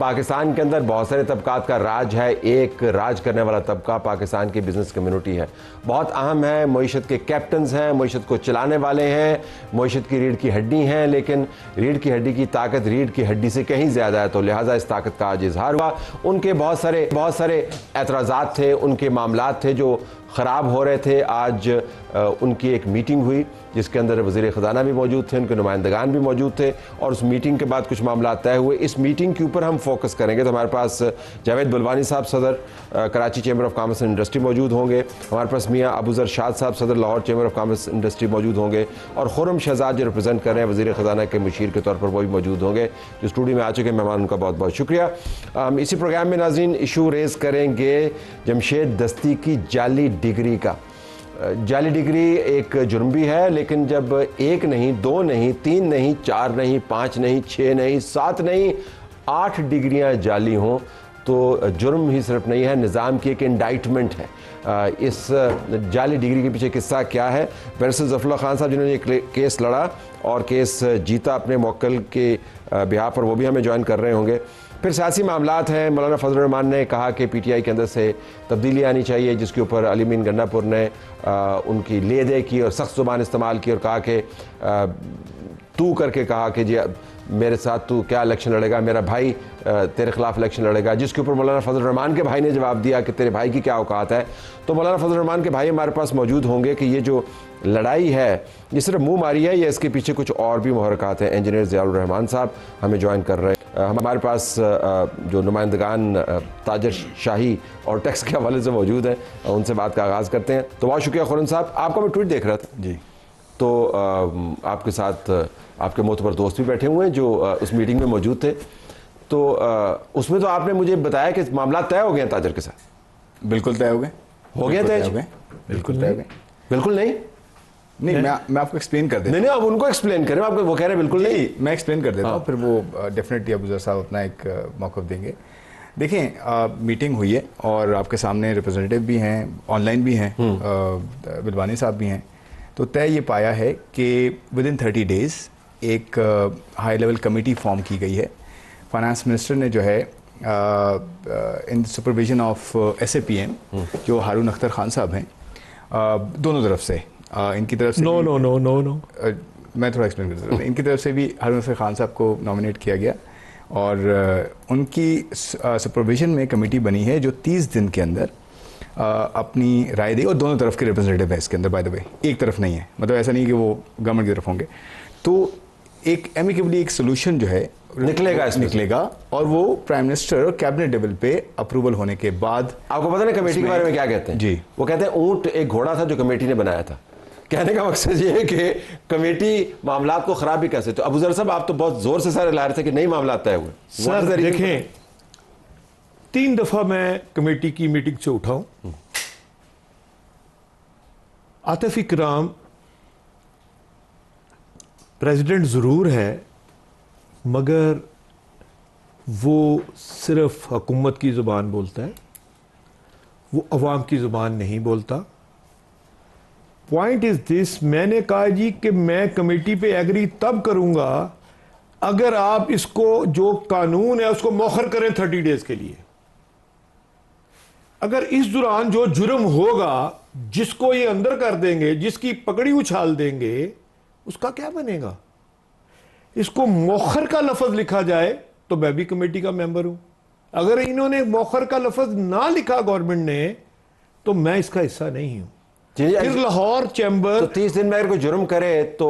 पाकिस्तान के अंदर बहुत सारे तबकात का राज है। एक राज करने वाला तबका पाकिस्तान की बिज़नेस कम्युनिटी है, बहुत अहम है। मईशत के कैप्टन्स हैं, मईशत को चलाने वाले हैं, मईशत की रीढ़ की हड्डी हैं, लेकिन रीढ़ की हड्डी की ताकत रीढ़ की हड्डी से कहीं ज़्यादा है, तो लिहाजा इस ताकत का आज इजहार हुआ। उनके बहुत सारे एतराज़ात थे, उनके मामलात थे जो ख़राब हो रहे थे। आज उनकी एक मीटिंग हुई जिसके अंदर वज़ीर ख़जाना भी मौजूद थे, उनके नुमाइंदगान भी मौजूद थे, और उस मीटिंग के बाद कुछ मामला तय हुए। इस मीटिंग के ऊपर हम फोकस करेंगे। तो हमारे पास जावेद बुलवानी साहब, सदर Karachi chamber of commerce and industry मौजूद होंगे। हमारे पास मियाँ अबूज़र शाद साहब, सदर Lahore chamber of commerce industry मौजूद होंगे, और खुर्रम शहजाद जो रिप्रेजेंट कर रहे हैं वज़ीर ख़जाना के मुशीर के तौर पर वो भी मौजूद होंगे, जो स्टूडियो में आ चुके मेहमान, उनका बहुत बहुत शुक्रिया। इसी प्रोग्राम में नाज़रीन इशू रेज़ करेंगे जमशेद दस्ती की जाली डिग्री का। जाली डिग्री एक जुर्म भी है, लेकिन जब एक नहीं, दो नहीं, तीन नहीं, चार नहीं, पाँच नहीं, छः नहीं, सात नहीं, 8 डिग्रियां जाली हों तो जुर्म ही सिर्फ नहीं है, निज़ाम की एक इंडाइटमेंट है। इस जाली डिग्री के पीछे किस्सा क्या है? बैरिस्टर ज़फ़रुल्लाह खान साहब जिन्होंने एक केस लड़ा और केस जीता अपने मौक्किल के बिहार पर, वो भी हमें ज्वाइन कर रहे होंगे। फिर सियासी मामलात हैं। मौलाना फजल रहमान ने कहा कि PTI के अंदर से तब्दीली आनी चाहिए, जिसके ऊपर अली मीन गन्नापुर ने उनकी ले दे की और सख्त ज़ुबान इस्तेमाल की और कहा कि तू करके कहा कि जी मेरे साथ तू क्या इलेक्शन लड़ेगा, मेरा भाई तेरे खिलाफ इलेक्शन लड़ेगा, जिसके ऊपर मौलाना फजल रहमान के भाई ने जवाब दिया कि तेरे भाई की क्या औकात है। तो मौलाना फजल रहमान के भाई हमारे पास मौजूद होंगे कि ये जो लड़ाई है ये सिर्फ मुँह मारी है या इसके पीछे कुछ और भी मुहर्रकात हैं। इंजीनियर ज़ियाउर रहमान साहब हमें ज्वाइन कर रहे हैं। हमारे पास जो नुमाइंदगान ताजर शाही और टैक्स के हवाले से मौजूद हैं, उनसे बात का आगाज़ करते हैं। तो बहुत शुक्रिया खुर्रम साहब, आपका मैं ट्वीट देख रहा था जी, तो आपके साथ आपके मोतबर दोस्त भी बैठे हुए हैं जो उस मीटिंग में मौजूद थे। तो उसमें तो आपने मुझे बताया कि मामला तय हो गए ताजर के साथ। बिल्कुल तय हो गए, हो गए तय, बिल्कुल तय हो गए। बिल्कुल नहीं, मैं आपको एक्सप्लेन कर देता हूँ। नहीं, आप उनको एक्सप्लेन करें, आपको वो कह रहे हैं बिल्कुल नहीं। मैं एक्सप्लेन कर देता हूँ, फिर वो डेफिनेटली अबूज़र साहब अपना एक मौक़िफ़ देंगे। देखें, मीटिंग हुई है और आपके सामने रिप्रेजेंटेटिव भी हैं, ऑनलाइन भी हैं, बुलवानी साहब भी हैं। तो तय ये पाया है कि विदिन 30 डेज़ एक हाई लेवल कमेटी फॉर्म की गई है। फाइनेंस मिनिस्टर ने जो है इन सुपरविजन ऑफ SAPM जो हारून अख्तर खान साहब हैं, दोनों तरफ से इनकी तरफ से नो मैं थोड़ा एक्सप्लेन कर देता हूँ। इनकी तरफ से भी हारून अख्तर खान साहब को नॉमिनेट किया गया और उनकी सुपरविजन में कमेटी बनी है जो 30 दिन के अंदर अपनी राय देगी, और दोनों तरफ के रिप्रेजेंटेटिव है इसके अंदर, बाय द वे, एक तरफ नहीं है, मतलब ऐसा नहीं कि वो गवर्नमेंट की तरफ होंगे। तो एक एमिकेबली एक सोल्यूशन जो है निकलेगा और वो प्राइम मिनिस्टर और कैबिनेट लेवल पे अप्रूवल होने के बाद। आपको पता नहीं कमेटी के बारे में क्या कहते हैं? जी, वो कहते हैं ऊंट एक घोड़ा था जो कमेटी ने बनाया था। कहने का मकसद ये है कि कमेटी मामलात को खराब भी कैसे। तो अबूज़र साहब आप तो बहुत जोर से सारे ला रहे थे कि नहीं मामला तय हुए। सर देखें, 3 दफा मैं कमेटी की मीटिंग से उठा हूं। आतिफ इकराम प्रेसिडेंट जरूर है, मगर वो सिर्फ हुकूमत की ज़ुबान बोलता है, वो अवाम की ज़ुबान नहीं बोलता। पॉइंट इज दिस, मैंने कहा जी कि मैं कमेटी पे एग्री तब करूंगा अगर आप इसको जो कानून है उसको मौखर करें 30 डेज के लिए। अगर इस दौरान जो जुर्म होगा, जिसको ये अंदर कर देंगे, जिसकी पकड़ी उछाल देंगे, उसका क्या बनेगा? इसको मौखर का लफ्ज लिखा जाए तो मैं भी कमेटी का मेंबर हूं। अगर इन्होंने मौखर का लफ्ज ना लिखा गवर्नमेंट ने, तो मैं इसका हिस्सा नहीं हूं। फिर लाहौर चैम्बर तो 30 दिन में अगर कोई जुर्म करे तो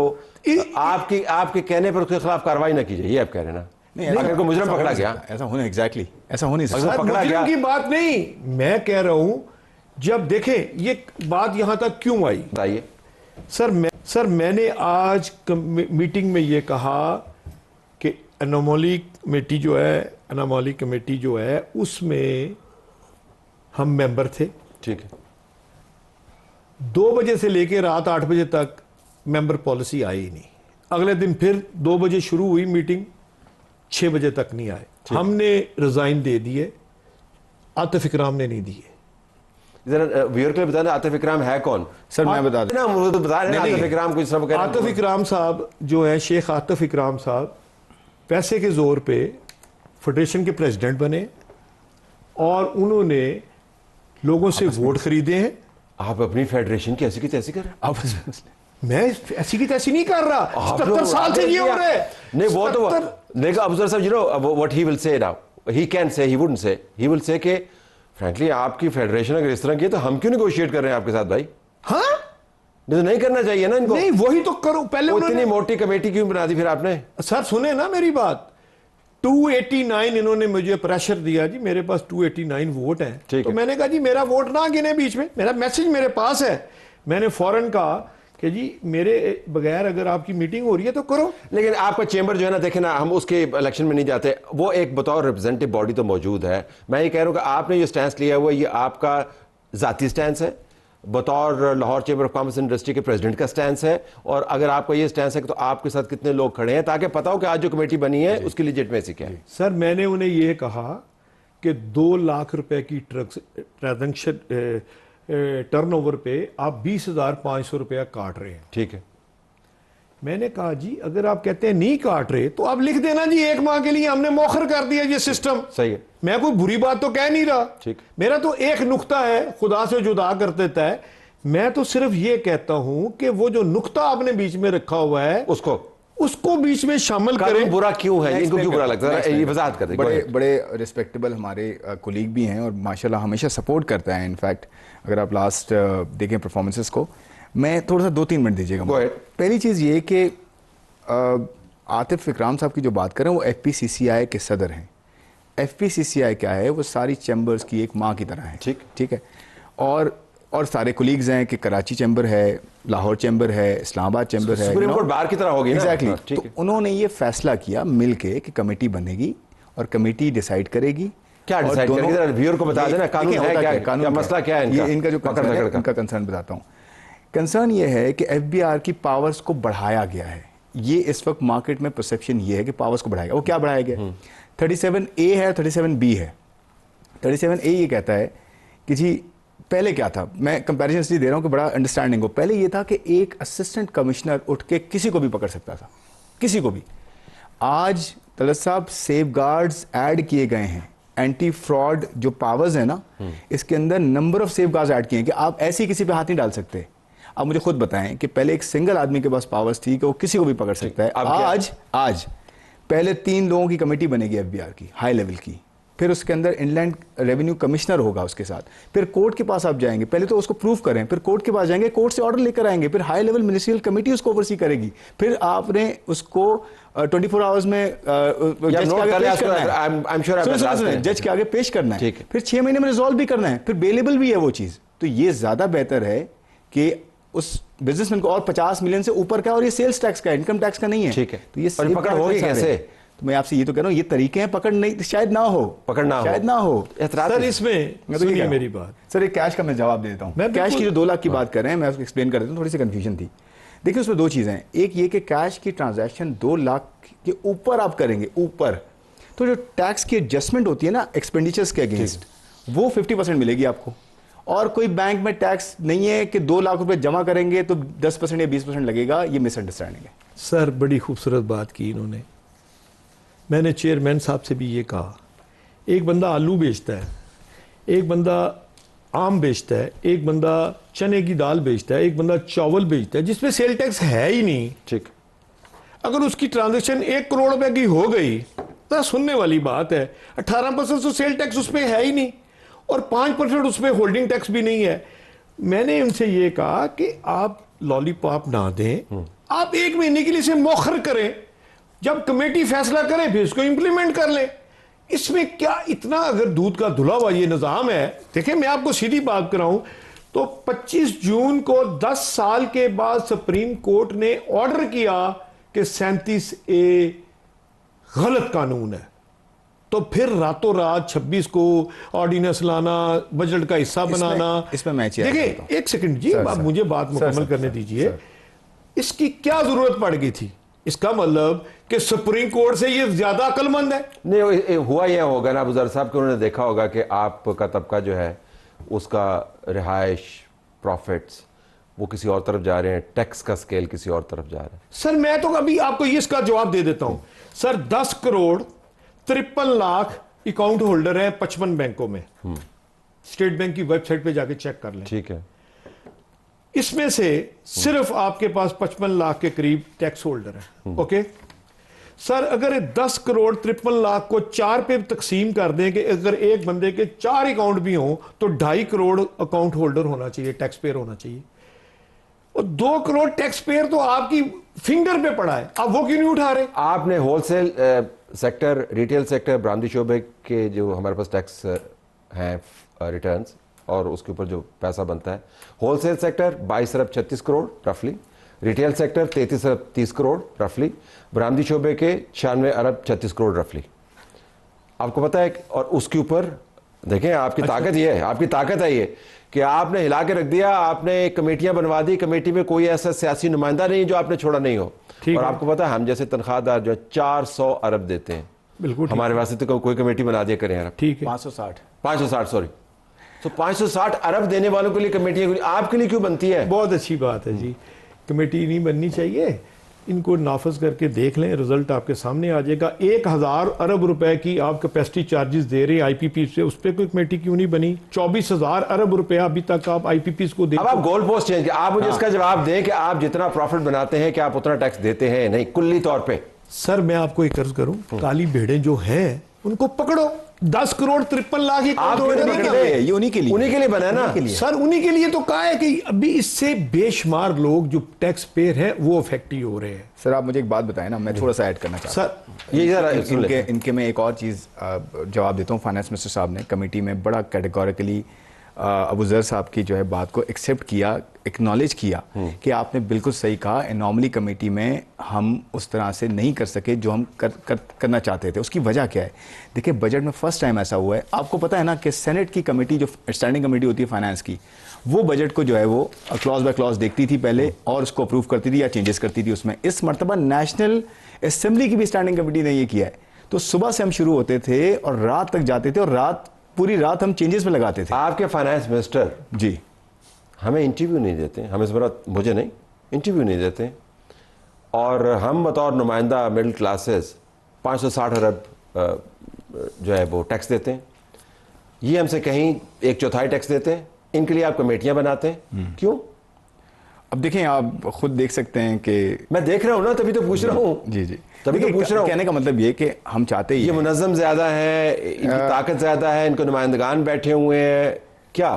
आपके कहने पर उसके खिलाफ कार्रवाई ना की जाए, ये आप कह रहे हैं ना? नहीं, अगर कोई मुजरिम पकड़ा गया, ऐसा होने एग्जैक्टली ऐसा होने सकता। मुजरिम की बात नहीं, मैं कह रहा हूं, जब देखें ये बात यहां तक क्यों आई, बताइए सर। मैंने आज मीटिंग में ये कहा कि एनोमली कमेटी जो है उसमें हम मेंबर थे, ठीक है। 2 बजे से लेकर रात 8 बजे तक मेंबर पॉलिसी आई ही नहीं। अगले दिन फिर 2 बजे शुरू हुई मीटिंग, 6 बजे तक नहीं आए। हमने रिजाइन दे दिए, आतिफ इकराम ने नहीं दिए। जरा व्यूअर के लिए बताना आतिफ इकराम है कौन? सर मैं बता दूं, आतिफ इकराम कुछ सब आतिफ इकराम साहब जो है, शेख आतिफ इकराम साहब पैसे के जोर पे फेडरेशन के प्रेसिडेंट बने और उन्होंने लोगों से वोट खरीदे हैं। आप अपनी फेडरेशन की ऐसी की तैसी कर आप मैं ऐसी की तैसी नहीं कर रहा, 77 साल से ये हो रहा है। नहीं वो तो देखो अफजल साहब, you know what he will say now, he can say, he wouldn't say, he will say कि फ्रैंकली आपकी फेडरेशन अगर इस तरह की है तो हम क्यों नेगोशिएट कर रहे हैं आपके साथ भाई? हाँ नहीं तो नहीं करना चाहिए ना इनको। नहीं, वही तो करो पहले। इतनी मोटी कमेटी क्यों बना दी फिर आपने? सर सुने ना मेरी बात, 289 इन्होंने मुझे प्रेशर दिया जी, मेरे पास 289 वोट हैं, तो मैंने कहा जी मेरा वोट ना गिने बीच में, मेरा मैसेज मेरे पास है। मैंने फौरन कहा कि जी मेरे बगैर अगर आपकी मीटिंग हो रही है तो करो। लेकिन आपका चेंबर जो है ना, देखे ना, हम उसके इलेक्शन में नहीं जाते, वो एक बतौर रिप्रेजेंटेटिव बॉडी तो मौजूद है। मैं ये कह रहा हूँ कि आपने ये स्टैंस लिया हुआ, ये आपका जाती स्टैंस है, बतौर Lahore chamber of commerce industry के प्रेसिडेंट का स्टैंस है, और अगर आपका ये स्टैंस है तो आपके साथ कितने लोग खड़े हैं, ताकि पता हो कि आज जो कमेटी बनी है उसकी लेजिटिमेसी क्या है। सर मैंने उन्हें यह कहा कि 2 लाख रुपए की ट्रांजैक्शन टर्नओवर पे आप 20,500 रुपया काट रहे हैं। ठीक है, मैंने कहा जी अगर आप कहते हैं नहीं काट रहे तो आप लिख देना जी 1 माह के लिए हमने मौखर कर दिया ये सिस्टम। सही है, मैं कोई बुरी बात तो कह नहीं रहा। ठीक, मेरा तो एक नुक्ता है, खुदा से जुदा कर देता है। मैं तो सिर्फ ये कहता हूं कि वो जो नुक्ता आपने बीच में रखा हुआ है उसको बीच में शामिल करें। बुरा क्यों है, इनको क्यों बुरा लगता है, ये वजाहत कर दें। बड़े रिस्पेक्टेबल हमारे कोलीग भी हैं और माशाल्लाह हमेशा सपोर्ट करता है। इनफैक्ट अगर आप लास्ट देखें परफॉर्मेंसेस को, मैं थोड़ा सा 2-3 मिनट दीजिएगा। पहली चीज़ ये कि आतिफ इकराम साहब की जो बात करें वो FPCCI के सदर हैं। FPCCI क्या है, वो सारी चैम्बर्स की एक माँ की तरह है। ठीक है, और सारे कोलीग्स हैं कि कराची चैम्बर है, लाहौर चैम्बर है, इस्लामाबाद चैम्बर है, सुप्रीम कोर्ट बार की तरह होगी ना। एग्जैक्टली। तो उन्होंने ये फैसला किया मिलके कि कमेटी बनेगी और कमेटी डिसाइड करेगी। क्या डिसाइड करेगी, जरा व्यूअर को बता देना, कानून है क्या, क्या मसला क्या है इनका? इनका जो इनका कंसर्न बताता हूँ। कंसर्न ये है कि FBR की पावर्स को बढ़ाया गया है। ये इस वक्त मार्केट में परसेप्शन ये है कि पावर्स को बढ़ाया गया। वो क्या बढ़ाया गया? 37A है, 37B है। 37A ये कहता है कि जी पहले क्या था, मैं कंपैरिजन इसलिए दे रहा हूं कि बड़ा अंडरस्टैंडिंग हो। पहले ये था कि एक असिस्टेंट कमिश्नर उठ के किसी को भी पकड़ सकता था, किसी को भी। आज तलत साहब सेफगार्ड्स ऐड किए गए हैं, एंटी फ्रॉड जो पावर्स है ना, इसके अंदर नंबर ऑफ सेफगार्ड्स ऐड किए हैं कि आप ऐसे किसी पे हाथ नहीं डाल सकते। आप मुझे खुद बताएं कि पहले एक सिंगल आदमी के पास पावर्स थी कि वो किसी को भी पकड़ सकता है। आज पहले 3 लोगों की कमेटी बनेगी FBR की, हाई लेवल की, फिर उसके अंदर इनलैंड रेवेन्यू कमिश्नर होगा उसके साथ, फिर कोर्ट के पास आप जाएंगे, पहले तो उसको प्रूफ करें, फिर कोर्ट के पास जाएंगे, कोर्ट से ऑर्डर लेकर आएंगे, फिर हाई लेवल मिनिस्ट्रियल कमेटी उसको ओवरसी करेगी, फिर आपने उसको 24 आवर्स में जज के आगे पेश करना है, फिर 6 महीने में रिजॉल्व भी करना है, फिर बेलेबल भी है वो चीज। तो ये ज्यादा बेहतर है कि उस बिजनेसमैन को, और 50 मिलियन से ऊपर का, और ये सेल्स टैक्स का, इनकम टैक्स का नहीं है। ठीक है, तो ये पकड़ होगी कैसे? तो मैं आपसे ये तो कह रहा हूँ, ये तरीके हैं, पकड़ नहीं, शायद ना हो, शायद ना हो। सर इसमें सुनिए मेरी बात। सर एक कैश का मैं जवाब दे देता हूँ। कैश की जो 2 लाख की बात कर रहे हैं, मैं उसको एक्सप्लेन कर देता हूँ, थोड़ी सी कंफ्यूजन थी। देखिए उसमें 2 चीजें हैं। एक ये कि कैश की ट्रांजैक्शन 2 लाख के ऊपर आप करेंगे, ऊपर, तो जो टैक्स की एडजस्टमेंट होती है ना एक्सपेंडिचर्स के अगेंस्ट, वो 50% मिलेगी आपको। और कोई बैंक में टैक्स नहीं है कि 2 लाख रुपए जमा करेंगे तो 10% या 20% लगेगा, ये मिसअंडरस्टैंडिंग है। सर बड़ी खूबसूरत बात की इन्होंने। मैंने चेयरमैन साहब से भी ये कहा, एक बंदा आलू बेचता है, एक बंदा आम बेचता है, एक बंदा चने की दाल बेचता है, एक बंदा चावल बेचता है, जिसपे सेल टैक्स है ही नहीं। ठीक, अगर उसकी ट्रांजैक्शन 1 करोड़ रुपए की हो गई तो सुनने वाली बात है, 18% तो सेल टैक्स उस पर है ही नहीं, और 5% उस पर होल्डिंग टैक्स भी नहीं है। मैंने उनसे ये कहा कि आप लॉलीपॉप ना दें, आप 1 महीने के लिए इसे मौखर करें, जब कमेटी फैसला करे फिर इसको इंप्लीमेंट कर ले। इसमें क्या इतना, अगर दूध का धुला हुआ ये निजाम है। देखिए मैं आपको सीधी बात कराऊं तो 25 जून को 10 साल के बाद सुप्रीम कोर्ट ने ऑर्डर किया कि 37A गलत कानून है, तो फिर रातों रात 26 को ऑर्डिनेंस लाना, बजट का हिस्सा बनाना। इसमें मैं देखिए 1 सेकंड जी, आप मुझे बात मुकम्मल करने दीजिए। इसकी क्या जरूरत पड़ गई थी? इसका मतलब कि सुप्रीम कोर्ट से ये ज्यादा अक्लमंद है। नहीं, हुआ यह होगा ना अबूजर साहब कि उन्होंने देखा होगा कि आपका तबका जो है उसका रिहाइश, प्रॉफिट्स वो किसी और तरफ जा रहे हैं, टैक्स का स्केल किसी और तरफ जा रहा है। सर मैं तो अभी आपको इसका जवाब दे देता हूं। Sir 10 crore 53 lakh account holder है 55 बैंकों में। स्टेट बैंक की वेबसाइट पे जाके चेक कर लें। ठीक है। इसमें से सिर्फ आपके पास 55 लाख के करीब टैक्स होल्डर है। ओके सर, अगर 10 करोड़ 53 लाख को 4 पे तकसीम कर दें कि अगर एक बंदे के 4 अकाउंट भी हों तो 2.5 करोड़ अकाउंट होल्डर होना चाहिए, टैक्स पेयर होना चाहिए। और 2 करोड़ टैक्स पेयर तो आपकी फिंगर पे पड़ा है, आप वो क्यों नहीं उठा रहे? आपने होलसेल सेक्टर, रिटेल सेक्टर, बरामदी शोबे के जो हमारे पास टैक्स हैं रिटर्न्स और उसके ऊपर जो पैसा बनता है, होलसेल सेक्टर 22 अरब 36 करोड़ रफली, रिटेल सेक्टर 33 अरब 30 करोड़ रफली, बरामदी शोबे के 96 अरब 36 करोड़ रफली। आपको पता है, और उसके ऊपर देखें आपकी ताकत ये है, आपकी ताकत है ये कि आपने हिला के रख दिया, आपने कमेटियां बनवा दी, कमेटी में कोई ऐसा सियासी नुमाइंदा नहीं जो आपने छोड़ा नहीं हो। और आपको पता है हम जैसे तनख्वाहदार जो 400 अरब देते हैं, बिल्कुल हमारे वास्ते तो कोई कमेटी बना दिया करें यार। ठीक है, 560 सॉरी, तो 560 अरब देने वालों के लिए कमेटियां आपके लिए क्यों बनती है? बहुत अच्छी बात है जी, कमेटी नहीं बननी चाहिए। इनको नाफज करके देख लें, रिजल्ट आपके सामने आ जाएगा। 1000 अरब रुपए की आप कैपेसिटी चार्जेस दे रहे हैं आईपीपी से, उस पर कोई कमेटी क्यों नहीं बनी? 24,000 अरब रुपया अभी तक आप आईपीपी को दे। अब आप गोल पोस्ट चेंज, आप मुझे इसका जवाब दें कि आप जितना प्रॉफिट बनाते हैं क्या आप उतना टैक्स देते हैं? नहीं, कुल्ली तौर पे। सर मैं आपको एक अर्ज करूं, काली भेड़ें जो हैं उनको पकड़ो। 10 करोड़ 53 लाख की आप क्यों नहीं पकड़ रहे? ये उन्हीं के लिए बना है ना सर, उन्हीं के लिए तो कहा है कि अभी इससे बेशुमार लोग जो टैक्स पेयर हैं वो अफेक्टिव हो रहे हैं। सर आप मुझे एक बात बताएं ना, मैं थोड़ा सा ऐड करना चाहता हूं। सर ये जरा इनके मैं एक और चीज़ जवाब देता हूँ। फाइनेंस मिनिस्टर साहब ने कमेटी में बड़ा कैटेगोरिकली अबू ज़र साहब की जो है बात को एक्सेप्ट किया, एक्नॉलेज किया कि आपने बिल्कुल सही कहा, एनॉमली कमेटी में हम उस तरह से नहीं कर सके जो हम करना चाहते थे। उसकी वजह क्या है? देखिए बजट में फर्स्ट टाइम ऐसा हुआ है। आपको पता है ना कि सेनेट की कमेटी जो स्टैंडिंग कमेटी होती है फाइनेंस की, वो बजट को जो है वो क्लॉज बाय क्लॉज देखती थी पहले और उसको अप्रूव करती थी या चेंजेस करती थी उसमें। इस मरतबा नेशनल असेंबली की भी स्टैंडिंग कमेटी ने ये किया है। तो सुबह से हम शुरू होते थे और रात तक जाते थे और पूरी रात हम चेंजेस में लगाते थे। आपके फाइनेंस मिनिस्टर जी हमें इंटरव्यू नहीं देते, हमें इस बार मुझे नहीं इंटरव्यू नहीं देते, और हम बतौर नुमाइंदा मिडिल क्लासेस 560 अरब जो है वो टैक्स देते हैं। ये हमसे कहीं 1/4 टैक्स देते हैं। इनके लिए आप कमेटियां बनाते हैं, क्यों? अब देखें, आप खुद देख सकते हैं कि मैं देख रहा हूं ना, तभी तो पूछ रहा हूं। जी तभी तो पूछ रहा हूं। कहने का मतलब ये कि हम चाहते ही ये मुनज़्ज़म ज्यादा है, इनकी ताकत ज्यादा है, इनको नुमाइंदगान बैठे हुए हैं क्या?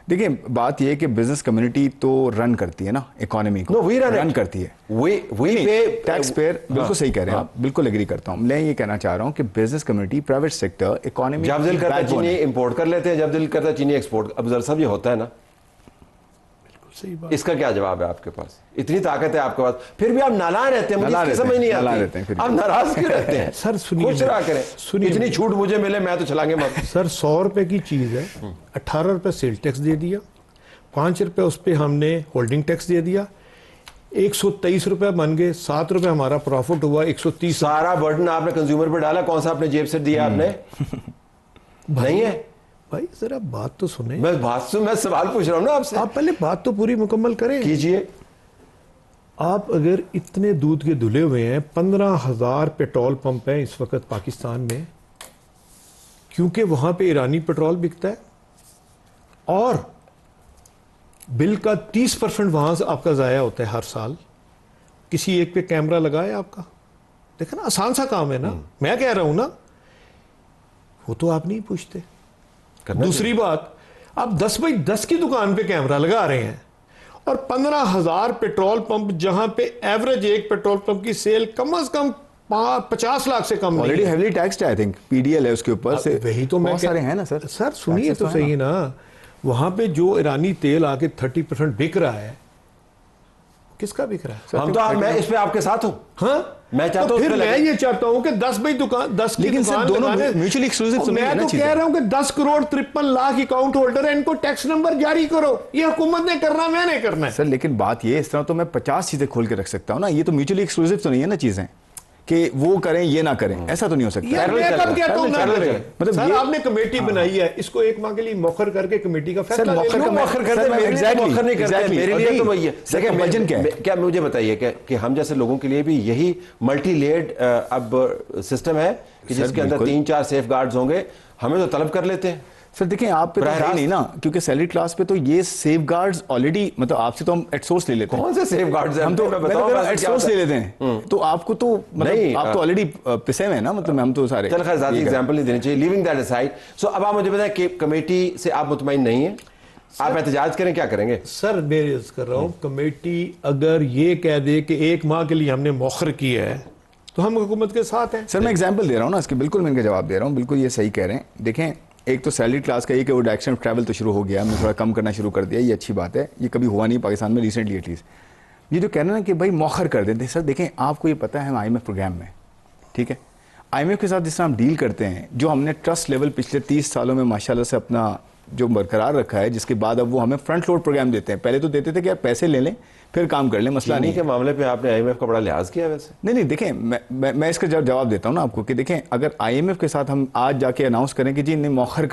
देखिए बात ये कि बिजनेस कम्युनिटी तो रन करती है ना इकोनॉमी को। वी रन करती है, वी पे टैक्स पेयर। बिल्कुल सही कह रहे हैं आप, बिल्कुल एग्री करता हूं। मैं ये कहना चाह रहा हूं कि business community, private sector, economy जब दिल करता है चीनी इंपोर्ट कर लेते हैं, जब दिल करता है चीनी एक्सपोर्ट। अब जरा सब ये होता है ना, सही बात। इसका क्या जवाब है आपके पास? इतनी ताकत है आपके पास, फिर भी आप नाराज रहते हैं। मुझे समझ नहीं आती आप नाराज क्यों रहते हैं? सर सुनिए, खुश रहा करें, सुनिए, इतनी छूट मुझे मिले मैं तो चलांगे मत। सर 100 रुपए की चीज है, 18 रुपए सेल टैक्स दे दिया, 5 रुपए उस पर हमने होल्डिंग टैक्स दे दिया, 123 रुपए बन गए, 7 रुपए हमारा प्रॉफिट हुआ, 130। सारा बर्डन आपने कंज्यूमर पर डाला, कौन सा अपने जेब से दिया आपने? नहीं है भाई, जरा बात तो सुने। मैं सवाल पूछ रहा हूं ना आपसे, आप पहले बात तो पूरी मुकम्मल करें। कीजिए। आप अगर इतने दूध के धुले हुए हैं, 15,000 पेट्रोल पंप हैं इस वक्त पाकिस्तान में, क्योंकि वहां पे ईरानी पेट्रोल बिकता है और बिल का 30% वहां से आपका जाया होता है हर साल। किसी एक पे कैमरा लगाए आपका, देखा ना, आसान सा काम है ना। मैं कह रहा हूं ना, वो तो आप नहीं पूछते। दूसरी बात, आप 10x10 की दुकान पे कैमरा लगा रहे हैं और 15,000 पेट्रोल पंप, जहां पे एवरेज एक पेट्रोल पंप की सेल कम से कम 50 लाख से कम ऑलरेडी हेवीली टैक्स्ड है। आई थिंक पीडीएल है उसके ऊपर से। वही तो मैं सारे हैं ना सर। सर सुनिए तो सही ना, वहां पे जो ईरानी तेल आके 30% बिक रहा है, किसका बिक रहा है? हम तो मैं इस पे आपके साथ हूं। हाँ, मैं चाहता तो हूं, फिर मैं ये चाहता हूं कि 10 की दुकान दोनों म्यूचुअली एक्सक्लूसिव सुनिए ना। मैं तो कह रहा हूं कि 10 करोड़ 53 लाख अकाउंट होल्डर है, इनको टैक्स नंबर जारी करो। ये हुकूमत ने करना, मैंने करना है। सर लेकिन बात ये, इस तरह तो मैं 50 चीजें खोल के रख सकता हूं ना। ये तो म्यूचुअली एक्सक्लूसिव तो नहीं है ना चीजें, कि वो करें ये ना करें, ऐसा तो नहीं हो सकता। यार मैं कब कहता हूं ना करें? मतलब सर ये- आपने कमेटी बनाई है, इसको एक माह के लिए मौखर करके कमेटी का फैसला ले लो। क्यों मौखर करते हैं? मेरे लिए तो मौखर नहीं करते हैं। मेरे लिए तो वही है। देखिए, वजन क्या है? क्या मुझे बताइए कि हम जैसे लोगों के लिए भी यही मल्टी लेयर्ड अब सिस्टम है कि सर, जिसके अंदर बिल्कुल। 3-4 सेफ गार्ड्स होंगे, हमें तो तलब कर लेते हैं। सर देखें, आप पे तो बराह है रास्त। नहीं ना, क्योंकि सैलरी क्लास पे तो ये सेफ गार्ड्स ऑलरेडी, मतलब आपसे तो हम एट सोर्स ले लेते हैं। कौन से सेफ गार्ड्स हैं? हम तो मैं बताऊं एट सोर्स ले लेते हैं, तो आपको तो नहीं, मतलब आप तो ऑलरेडी पिसे हुए हैं ना, मतलब हम तो सारे। चल खैर, ज़्यादा ये एग्जाम्पल नहीं देनी चाहिए। लिविंग दैट असाइड, सो अब आप मुझे बताएं कि कमेटी से आप मुतमईन नहीं है, आप एहतजाज करें, क्या करेंगे? सर मैं अर्ज कर रहा हूं, कमेटी अगर ये कह दे कि एक माह के लिए हमने मौखर किया है तो हम हुकूमत के साथ हैं। सर मैं एग्जांपल दे रहा हूँ ना इसके, बिल्कुल मैं इनका जवाब दे रहा हूँ, बिल्कुल ये सही कह रहे हैं। देखें, एक तो सैलरी क्लास का ये कि वो डायरेक्शन ऑफ ट्रैवल तो शुरू हो गया, हमने थोड़ा कम करना शुरू कर दिया, ये अच्छी बात है, ये कभी हुआ नहीं पाकिस्तान में रिसेंटली एटलीस्ट। ये जो कह रहे हैं ना कि भाई मौखर कर देते हैं, सर देखें आपको ये पता है हम IMF प्रोग्राम में, ठीक है, IMF के साथ जिस तरह हम डील करते हैं, जो हमने ट्रस्ट लेवल पिछले 30 सालों में माशाल्लाह से अपना जो बरकरार रखा है, जिसके बाद अब वो हमें फ्रंट लोड प्रोग्राम देते हैं। पहले तो देते थे कि यार पैसे ले लें फिर काम कर लें, मसला नहीं चीनी के मामले पे आपने IMF का बड़ा लिहाज किया वैसे? नहीं, देखें मैं इसका जवाब देता हूँ ना आपको कि देखें, अगर IMF के साथ हम आज जाके अनाउंस करें कि जी नहीं मौखर